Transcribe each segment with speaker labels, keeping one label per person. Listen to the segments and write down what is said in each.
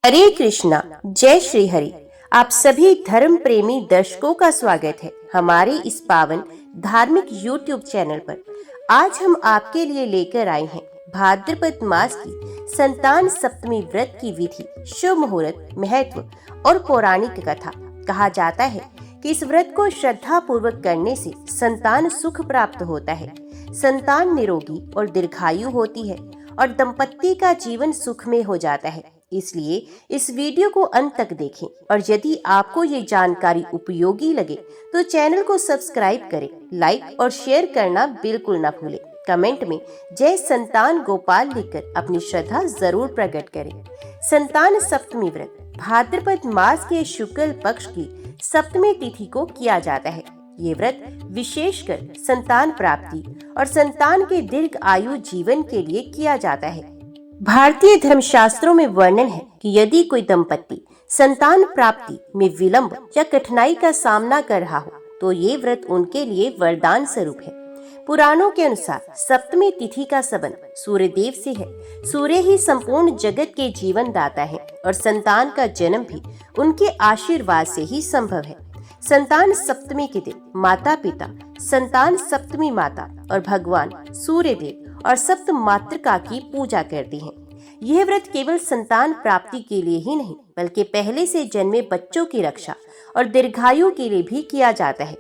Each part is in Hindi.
Speaker 1: हरे कृष्णा, जय श्री हरि। आप सभी धर्म प्रेमी दर्शकों का स्वागत है हमारे इस पावन धार्मिक YouTube चैनल पर। आज हम आपके लिए लेकर आए हैं भाद्रपद मास की संतान सप्तमी व्रत की विधि, शुभ मुहूर्त, महत्व और पौराणिक कथा। कहा जाता है कि इस व्रत को श्रद्धा पूर्वक करने से संतान सुख प्राप्त होता है, संतान निरोगी और दीर्घायु होती है और दंपत्ति का जीवन सुखमय हो जाता है। इसलिए इस वीडियो को अंत तक देखें और यदि आपको ये जानकारी उपयोगी लगे तो चैनल को सब्सक्राइब करें, लाइक और शेयर करना बिल्कुल ना भूलें। कमेंट में जय संतान गोपाल लिखकर अपनी श्रद्धा जरूर प्रकट करें। संतान सप्तमी व्रत भाद्रपद मास के शुक्ल पक्ष की सप्तमी तिथि को किया जाता है। ये व्रत विशेषकर संतान प्राप्ति और संतान के दीर्घ आयु जीवन के लिए किया जाता है। भारतीय धर्मशास्त्रों में वर्णन है कि यदि कोई दंपत्ति संतान प्राप्ति में विलंब या कठिनाई का सामना कर रहा हो तो ये व्रत उनके लिए वरदान स्वरूप है। पुराणों के अनुसार सप्तमी तिथि का संबंध सूर्य देव से है। सूर्य ही संपूर्ण जगत के जीवन दाता है और संतान का जन्म भी उनके आशीर्वाद से ही संभव है। संतान सप्तमी के दिन माता पिता, संतान सप्तमी माता और भगवान सूर्य देव और सप्त मातृका की पूजा करती हैं। यह व्रत केवल संतान प्राप्ति के लिए ही नहीं बल्कि पहले से जन्मे बच्चों की रक्षा और दीर्घायु के लिए भी किया जाता है।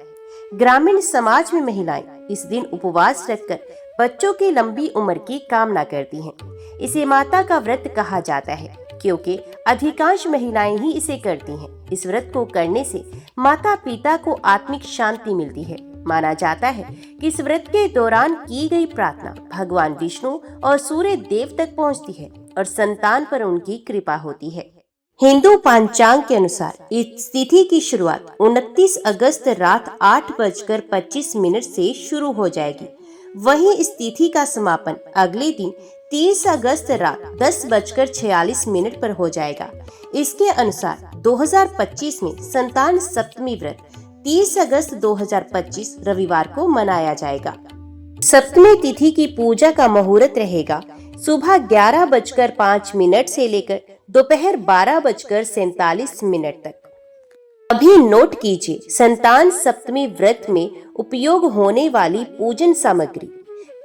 Speaker 1: ग्रामीण समाज में महिलाएं इस दिन उपवास रखकर बच्चों की लंबी उम्र की कामना करती हैं। इसे माता का व्रत कहा जाता है क्योंकि अधिकांश महिलाएं ही इसे करती हैं। इस व्रत को करने से माता पिता को आत्मिक शांति मिलती है। माना जाता है कि इस व्रत के दौरान की गई प्रार्थना भगवान विष्णु और सूर्य देव तक पहुंचती है और संतान पर उनकी कृपा होती है। हिंदू पंचांग के अनुसार इस तिथि की शुरुआत 29 अगस्त रात 8:25 से शुरू हो जाएगी। वहीं इस तिथि का समापन अगले दिन 30 अगस्त रात 10:46 पर हो जाएगा। इसके अनुसार 2025 में संतान सप्तमी व्रत 30 अगस्त 2025 रविवार को मनाया जाएगा। सप्तमी तिथि की पूजा का मुहूर्त रहेगा सुबह 11:05 से लेकर दोपहर 12:47 तक। अभी नोट कीजिए, संतान सप्तमी व्रत में उपयोग होने वाली पूजन सामग्री: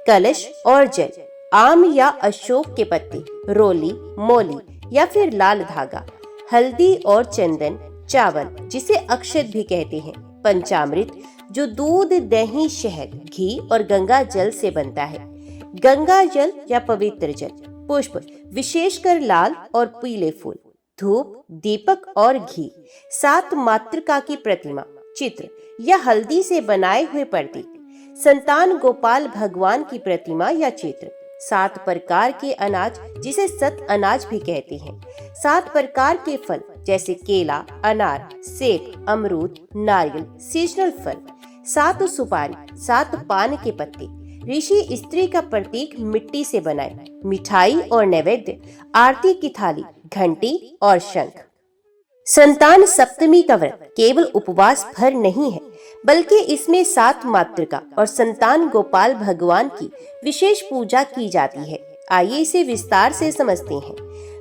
Speaker 1: कलश और जल, आम या अशोक के पत्ते, रोली, मोली या फिर लाल धागा, हल्दी और चंदन, चावल जिसे अक्षत भी कहते हैं, पंचामृत जो दूध, दही, शहद, घी और गंगा जल से बनता है, गंगा जल या पवित्र जल, पुष्प विशेषकर लाल और पीले फूल, धूप, दीपक और घी, 7 मातृका की प्रतिमा, चित्र या हल्दी से बनाए हुए प्रतीक, संतान गोपाल भगवान की प्रतिमा या चित्र, 7 प्रकार के अनाज जिसे सत अनाज भी कहते हैं, 7 प्रकार के फल जैसे केला, अनार, सेब, अमरूद, नारियल, सीजनल फल, 7 सुपारी, 7 पान के पत्ते, ऋषि स्त्री का प्रतीक मिट्टी से बनाए, मिठाई और नैवेद्य, आरती की थाली, घंटी और शंख। संतान सप्तमी का व्रत केवल उपवास भर नहीं है बल्कि इसमें 7 मातृका और संतान गोपाल भगवान की विशेष पूजा की जाती है। आइए इसे विस्तार से समझते हैं।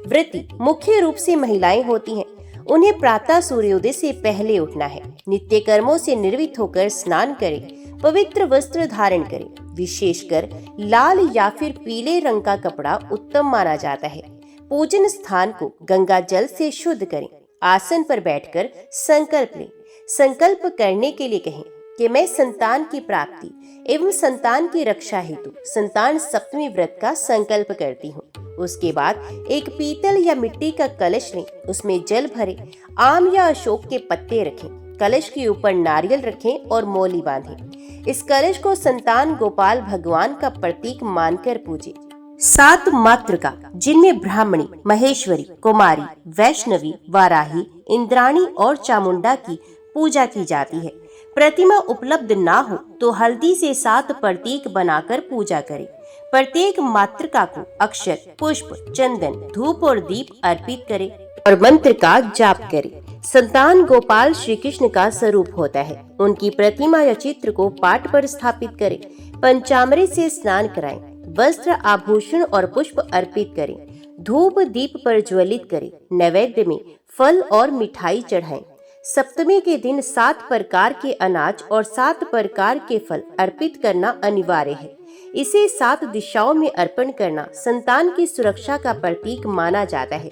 Speaker 1: व्रती मुख्य रूप से महिलाएं होती हैं। उन्हें प्रातः सूर्योदय से पहले उठना है, नित्य कर्मों से निर्वृत्त होकर स्नान करें, पवित्र वस्त्र धारण करें। विशेषकर लाल या फिर पीले रंग का कपड़ा उत्तम माना जाता है। पूजन स्थान को गंगा जल से शुद्ध करें। आसन पर बैठकर संकल्प लें। संकल्प करने के लिए कहें कि मैं संतान की प्राप्ति एवं संतान की रक्षा हेतु संतान सप्तमी व्रत का संकल्प करती हूँ। उसके बाद एक पीतल या मिट्टी का कलश लें, उसमें जल भरें, आम या अशोक के पत्ते रखें, कलश के ऊपर नारियल रखें और मौली बांधें। इस कलश को संतान गोपाल भगवान का प्रतीक मानकर पूजें। 7 मातृका जिनमें ब्राह्मणी, महेश्वरी, कुमारी, वैष्णवी, वाराही, इंद्राणी और चामुंडा की पूजा की जाती है। प्रतिमा उपलब्ध ना हो तो हल्दी से 7 प्रतीक बनाकर पूजा करें। प्रत्येक मातृका को अक्षत, पुष्प, चंदन, धूप और दीप अर्पित करें और मंत्र का जाप करें। संतान गोपाल श्री कृष्ण का स्वरूप होता है। उनकी प्रतिमा या चित्र को पाट पर स्थापित करें। पंचामृत से स्नान कराएं। वस्त्र, आभूषण और पुष्प अर्पित करें। धूप दीप प्रज्वलित करें, नैवेद्य में फल और मिठाई चढ़ाएं। सप्तमी के दिन 7 प्रकार के अनाज और 7 प्रकार के फल अर्पित करना अनिवार्य है। इसे 7 दिशाओं में अर्पण करना संतान की सुरक्षा का प्रतीक माना जाता है।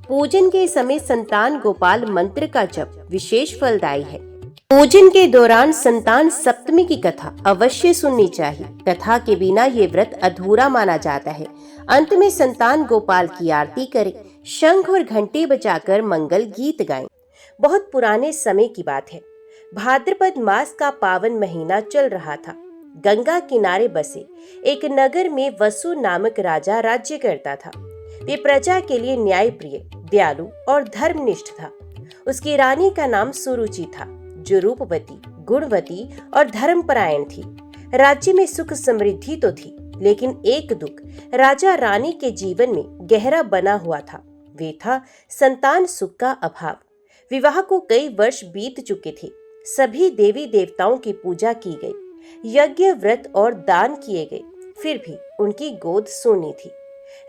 Speaker 1: पूजन के समय संतान गोपाल मंत्र का जप विशेष फलदायी है। पूजन के दौरान संतान सप्तमी की कथा अवश्य सुननी चाहिए। कथा के बिना ये व्रत अधूरा माना जाता है। अंत में संतान गोपाल की आरती करें, शंख और घंटे बजाकर मंगल गीत गाएं। बहुत पुराने समय की बात है। भाद्रपद मास का पावन महीना चल रहा था। गंगा किनारे बसे एक नगर में वसु नामक राजा राज्य करता था। वे प्रजा के लिए न्यायप्रिय, दयालु और धर्मनिष्ठ था। उसकी रानी का नाम सुरुचि था, जो रूपवती, गुणवती और धर्मपरायण थी। राज्य में सुख समृद्धि तो थी, लेकिन एक दुख राजा रानी के जीवन में गहरा बना हुआ था। वे था संतान सुख का अभाव। विवाह को कई वर्ष बीत चुके थे। सभी देवी देवताओं की पूजा की गई, यज्ञ व्रत और दान किए गए, फिर भी उनकी गोद सोनी थी।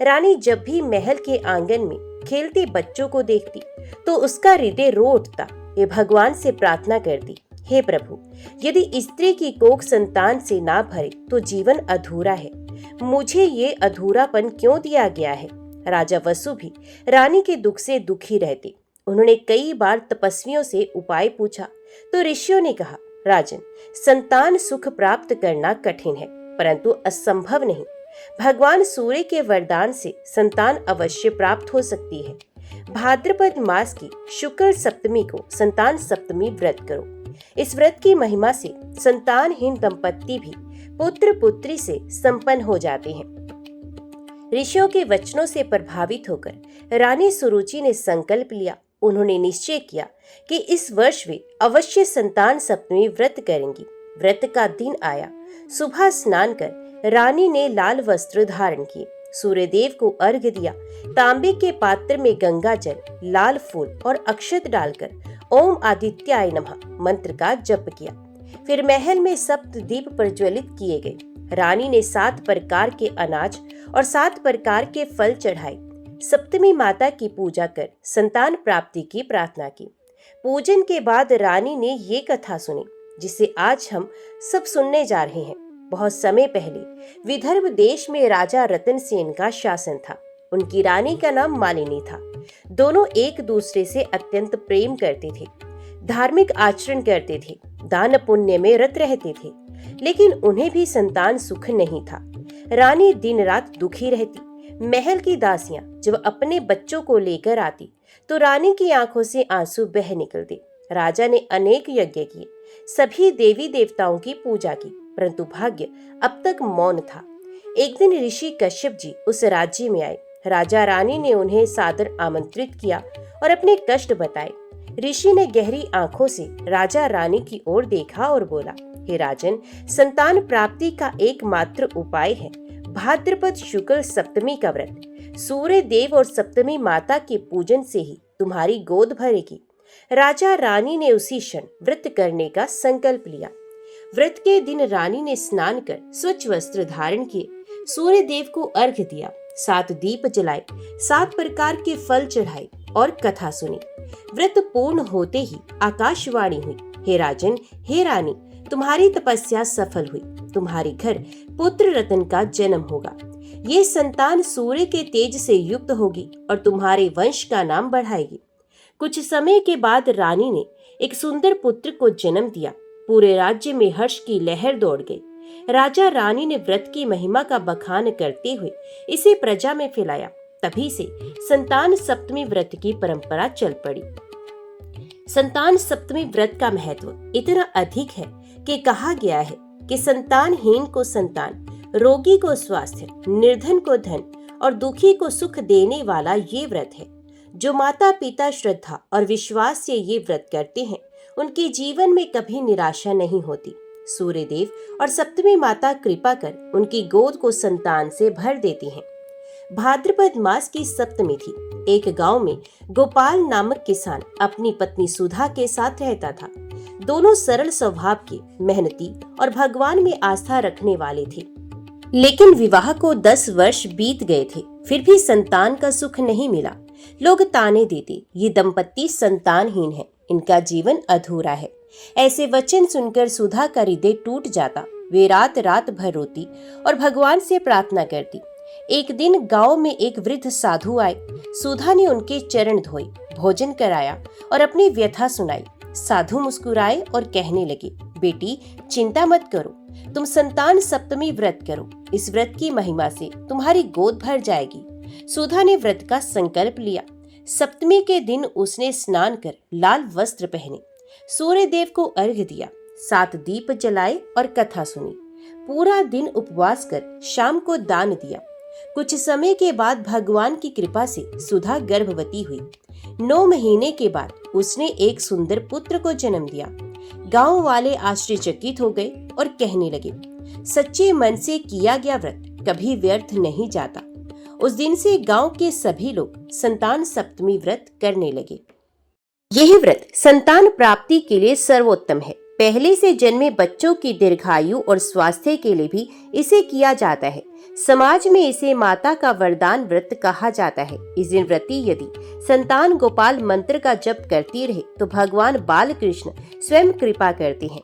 Speaker 1: रानी जब भी महल के आंगन में खेलते बच्चों को देखती तो उसका हृदय रो उठता। ये भगवान से प्रार्थना करती, हे प्रभु, यदि स्त्री की कोख संतान से ना भरे तो जीवन अधूरा है। मुझे ये अधूरापन क्यों दिया गया है? राजा वसु भी रानी के दुख से दुखी रहते। उन्होंने कई बार तपस्वियों से उपाय पूछा तो ऋषियों ने कहा, राजन, संतान सुख प्राप्त करना कठिन है, परंतु असंभव नहीं। भगवान सूर्य के वरदान से संतान अवश्य प्राप्त हो सकती है। भाद्रपद मास की शुक्ल सप्तमी को संतान सप्तमी व्रत करो। इस व्रत की महिमा से संतानहीन दंपत्ति भी पुत्र पुत्री से संपन्न हो जाते हैं। ऋषियों के वचनों से प्रभावित होकर रानी सुरुचि ने संकल्प लिया। उन्होंने निश्चय किया कि इस वर्ष वे अवश्य संतान सप्तमी व्रत करेंगी। व्रत का दिन आया। सुबह स्नान कर रानी ने लाल वस्त्र धारण किए, सूर्यदेव को अर्घ्य दिया। तांबे के पात्र में गंगा जल, लाल फूल और अक्षत डालकर ओम आदित्याय नमः मंत्र का जप किया। फिर महल में सप्त दीप प्रज्वलित किए गए। रानी ने 7 प्रकार के अनाज और 7 प्रकार के फल चढ़ाए। सप्तमी माता की पूजा कर संतान प्राप्ति की प्रार्थना की। पूजन के बाद रानी ने ये कथा सुनी, जिसे आज हम सब सुनने जा रहे हैं। बहुत समय पहले विदर्भ देश में राजा रतन सेन का शासन था। उनकी रानी का नाम मालिनी था। दोनों एक दूसरे से अत्यंत प्रेम करते थे, धार्मिक आचरण करते थे, दान पुण्य में रत रहते थे, लेकिन उन्हें भी संतान सुख नहीं था। रानी दिन रात दुखी रहती। महल की दासियां जब अपने बच्चों को लेकर आती तो रानी की आंखों से आंसू बह निकलते। राजा ने अनेक यज्ञ किए, सभी देवी देवताओं की पूजा की, परंतु भाग्य अब तक मौन था। एक दिन ऋषि कश्यप जी उस राज्य में आए। राजा रानी ने उन्हें सादर आमंत्रित किया और अपने कष्ट बताए। ऋषि ने गहरी आंखों से राजा रानी की ओर देखा और बोला, हे राजन, संतान प्राप्ति का एकमात्र उपाय है भाद्रपद शुक्ल सप्तमी का व्रत। सूर्य देव और सप्तमी माता के पूजन से ही तुम्हारी गोद भरेगी। राजा रानी ने उसी क्षण व्रत करने का संकल्प लिया। व्रत के दिन रानी ने स्नान कर स्वच्छ वस्त्र धारण किए, सूर्य देव को अर्घ्य दिया, 7 दीप जलाए, 7 प्रकार के फल चढ़ाए और कथा सुनी। व्रत पूर्ण होते ही आकाशवाणी हुई, हे राजन, हे रानी, तुम्हारी तपस्या सफल हुई। तुम्हारे घर पुत्र रतन का जन्म होगा। ये संतान सूर्य के तेज से युक्त होगी और तुम्हारे वंश का नाम बढ़ाएगी। कुछ समय के बाद रानी ने एक सुंदर पुत्र को जन्म दिया। पूरे राज्य में हर्ष की लहर दौड़ गई। राजा रानी ने व्रत की महिमा का बखान करते हुए इसे प्रजा में फैलाया। तभी से संतान सप्तमी व्रत की परंपरा चल पड़ी। संतान सप्तमी व्रत का महत्व इतना अधिक है कि कहा गया है कि संतानहीन को संतान, रोगी को स्वास्थ्य, निर्धन को धन और दुखी को सुख देने वाला ये व्रत है। जो माता पिता श्रद्धा और विश्वास से ये व्रत करते हैं, उनके जीवन में कभी निराशा नहीं होती। सूर्य देव और सप्तमी माता कृपा कर उनकी गोद को संतान से भर देती हैं। भाद्रपद मास की सप्तमी थी। एक गांव में गोपाल नामक किसान अपनी पत्नी सुधा के साथ रहता था। दोनों सरल स्वभाव के, मेहनती और भगवान में आस्था रखने वाले थे। लेकिन विवाह को 10 वर्ष बीत गए थे। फिर भी संतान का सुख नहीं मिला। लोग ताने देते, ये दंपत्ति संतानहीन है, इनका जीवन अधूरा है। ऐसे वचन सुनकर सुधा का हृदय टूट जाता। वे रात रात भर रोती और भगवान से प्रार्थना करती। एक दिन गांव में एक वृद्ध साधु आए। सुधा ने उनके चरण धोए, भोजन कराया और अपनी व्यथा सुनाई। साधु मुस्कुराए और कहने लगे, बेटी चिंता मत करो, तुम संतान सप्तमी व्रत करो। इस व्रत की महिमा से तुम्हारी गोद भर जाएगी। सुधा ने व्रत का संकल्प लिया। सप्तमी के दिन उसने स्नान कर लाल वस्त्र पहने, सूर्य देव को अर्घ्य दिया, 7 दीप जलाए और कथा सुनी। पूरा दिन उपवास कर शाम को दान दिया। कुछ समय के बाद भगवान की कृपा से सुधा गर्भवती हुई। 9 महीने के बाद उसने एक सुंदर पुत्र को जन्म दिया। गांव वाले आश्चर्यचकित हो गए और कहने लगे, सच्चे मन से किया गया व्रत कभी व्यर्थ नहीं जाता। उस दिन से गांव के सभी लोग संतान सप्तमी व्रत करने लगे। यह व्रत संतान प्राप्ति के लिए सर्वोत्तम है। पहले से जन्मे बच्चों की दीर्घायु और स्वास्थ्य के लिए भी इसे किया जाता है। समाज में इसे माता का वरदान व्रत कहा जाता है। इस दिन व्रती यदि संतान गोपाल मंत्र का जप करती रहे तो भगवान बाल कृष्ण स्वयं कृपा करते हैं।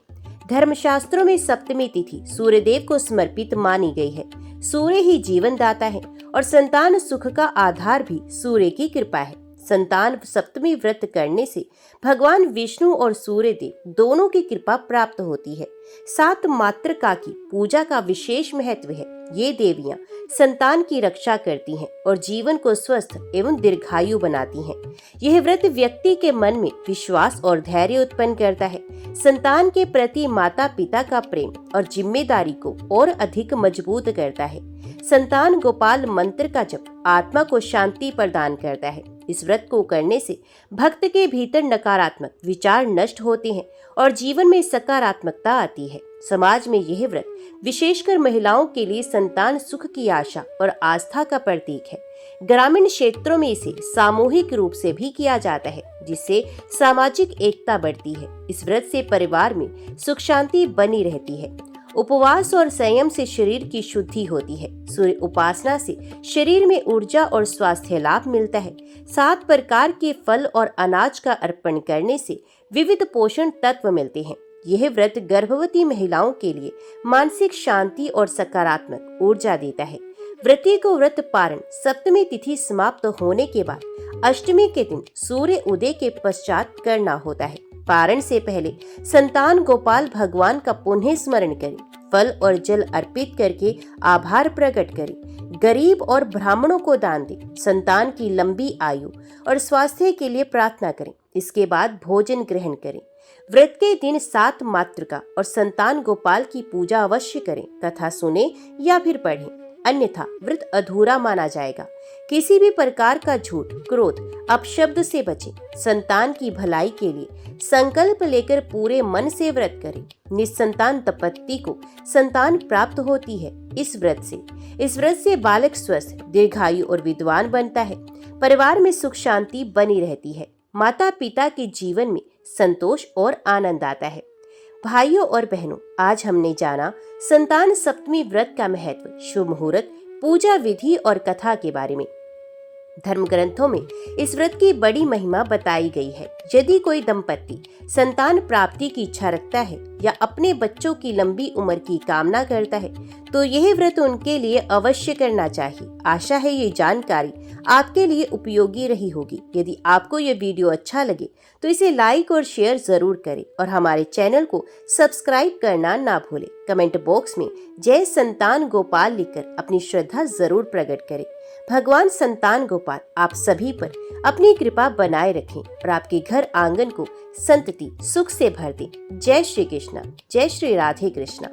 Speaker 1: धर्मशास्त्रों में सप्तमी तिथि सूर्यदेव को समर्पित मानी गई है। सूर्य ही जीवन दाता है और संतान सुख का आधार भी सूर्य की कृपा है। संतान सप्तमी व्रत करने से भगवान विष्णु और सूर्य देव दोनों की कृपा प्राप्त होती है। 7 मातृका की पूजा का विशेष महत्व है। ये देवियां संतान की रक्षा करती हैं और जीवन को स्वस्थ एवं दीर्घायु बनाती हैं। यह व्रत व्यक्ति के मन में विश्वास और धैर्य उत्पन्न करता है। संतान के प्रति माता पिता का प्रेम और जिम्मेदारी को और अधिक मजबूत करता है। संतान गोपाल मंत्र का जप आत्मा को शांति प्रदान करता है। इस व्रत को करने से भक्त के भीतर नकारात्मक विचार नष्ट होते हैं और जीवन में सकारात्मकता आती है। समाज में यह व्रत विशेषकर महिलाओं के लिए संतान सुख की आशा और आस्था का प्रतीक है। ग्रामीण क्षेत्रों में इसे सामूहिक रूप से भी किया जाता है, जिससे सामाजिक एकता बढ़ती है। इस व्रत से परिवार में सुख शांति बनी रहती है। उपवास और संयम से शरीर की शुद्धि होती है। सूर्य उपासना से शरीर में ऊर्जा और स्वास्थ्य लाभ मिलता है। 7 प्रकार के फल और अनाज का अर्पण करने से विविध पोषण तत्व मिलते हैं। यह व्रत गर्भवती महिलाओं के लिए मानसिक शांति और सकारात्मक ऊर्जा देता है। व्रती को व्रत पारण सप्तमी तिथि समाप्त होने के बाद अष्टमी के दिन सूर्य उदय के पश्चात करना होता है। पारण से पहले संतान गोपाल भगवान का पुनः स्मरण करें, फल और जल अर्पित करके आभार प्रकट करें, गरीब और ब्राह्मणों को दान दें, संतान की लंबी आयु और स्वास्थ्य के लिए प्रार्थना करें। इसके बाद भोजन ग्रहण करें। व्रत के दिन 7 मातृका और संतान गोपाल की पूजा अवश्य करें, कथा सुने या फिर पढ़ें, अन्यथा व्रत अधूरा माना जाएगा। किसी भी प्रकार का झूठ, क्रोध, अपशब्द से बचें। संतान की भलाई के लिए संकल्प लेकर पूरे मन से व्रत करें। निसंतान दंपत्ति को संतान प्राप्त होती है। इस व्रत से बालक स्वस्थ, दीर्घायु और विद्वान बनता है। परिवार में सुख शांति बनी रहती है। माता पिता के जीवन में संतोष और आनंद आता है। भाइयों और बहनों, आज हमने जाना संतान सप्तमी व्रत का महत्व, शुभ मुहूर्त, पूजा विधि और कथा के बारे में। धर्म ग्रंथों में इस व्रत की बड़ी महिमा बताई गई है। यदि कोई दंपत्ति संतान प्राप्ति की इच्छा रखता है या अपने बच्चों की लंबी उम्र की कामना करता है तो यह व्रत उनके लिए अवश्य करना चाहिए। आशा है ये जानकारी आपके लिए उपयोगी रही होगी। यदि आपको ये वीडियो अच्छा लगे तो इसे लाइक और शेयर जरूर करें और हमारे चैनल को सब्सक्राइब करना ना भूलें। कमेंट बॉक्स में जय संतान गोपाल लिखकर अपनी श्रद्धा जरूर प्रकट करें। भगवान संतान गोपाल आप सभी पर अपनी कृपा बनाए रखें और आपके घर आंगन को संतति सुख से भर दें। जय श्री कृष्णा, जय श्री राधे कृष्णा।